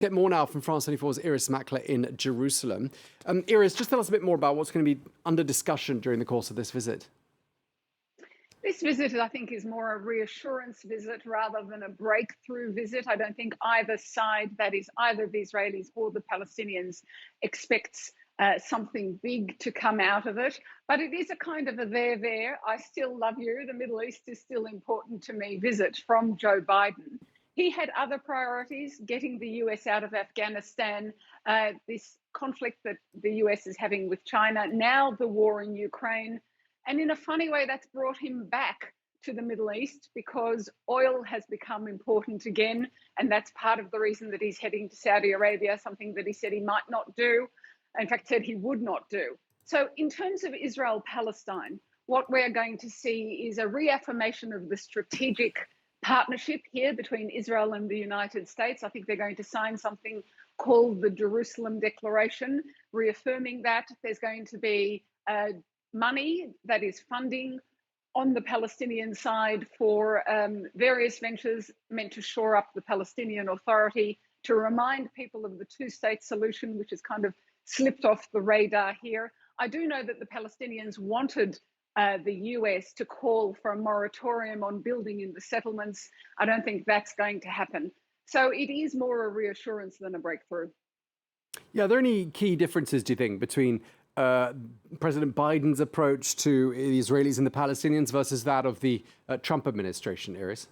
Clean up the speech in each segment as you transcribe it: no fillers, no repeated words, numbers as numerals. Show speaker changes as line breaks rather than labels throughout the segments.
Get more now from France 24's Irris Makler in Jerusalem. Irris, just tell us a bit more about what's going to be under discussion during the course of this visit.
This visit, I think, is more a reassurance visit rather than a breakthrough visit. I don't think either side, that is either the Israelis or the Palestinians, expects something big to come out of it. But it is a kind of a there, I still love you, the Middle East is still important to me visit from Joe Biden. He had other priorities, getting the US out of Afghanistan, this conflict that the US is having with China, now the war in Ukraine. And in a funny way, that's brought him back to the Middle East because oil has become important again. And that's part of the reason that he's heading to Saudi Arabia, something that he said he might not do. In fact, said he would not do. So in terms of Israel-Palestine, what we're going to see is a reaffirmation of the strategic partnership here between Israel and the United States. I think they're going to sign something called the Jerusalem Declaration, reaffirming that. There's going to be money that is funding on the Palestinian side for various ventures meant to shore up the Palestinian Authority, to remind people of the two-state solution, which has kind of slipped off the radar here. I do know that the Palestinians wanted the US to call for a moratorium on building in the settlements. I don't think that's going to happen. So it is more a reassurance than a breakthrough.
Yeah, are there any key differences, do you think, between President Biden's approach to the Israelis and the Palestinians versus that of the Trump administration, Irris?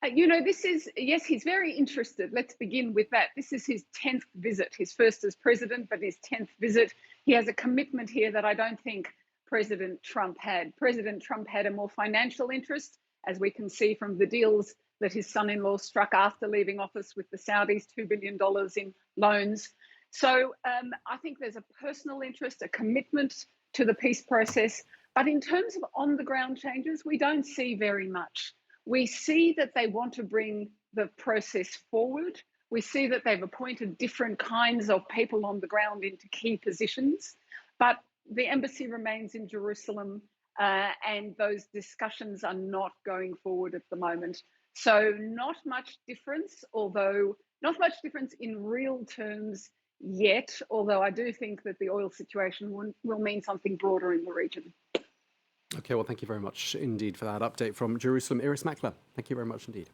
This is, yes, he's very interested. Let's begin with that. This is his 10th visit, his first as president, but his 10th visit. He has a commitment here that I don't think President Trump had. President Trump had a more financial interest, as we can see from the deals that his son-in-law struck after leaving office with the Saudis, $2 billion in loans. So I think there's a personal interest, a commitment to the peace process. But in terms of on-the-ground changes, we don't see very much. We see that they want to bring the process forward. We see that they've appointed different kinds of people on the ground into key positions. But the embassy remains in Jerusalem, and those discussions are not going forward at the moment. So not much difference, although not much difference in real terms yet, although I do think that the oil situation will mean something broader in the region.
Okay, well, thank you very much indeed for that update from Jerusalem. Irris Makler, thank you very much indeed.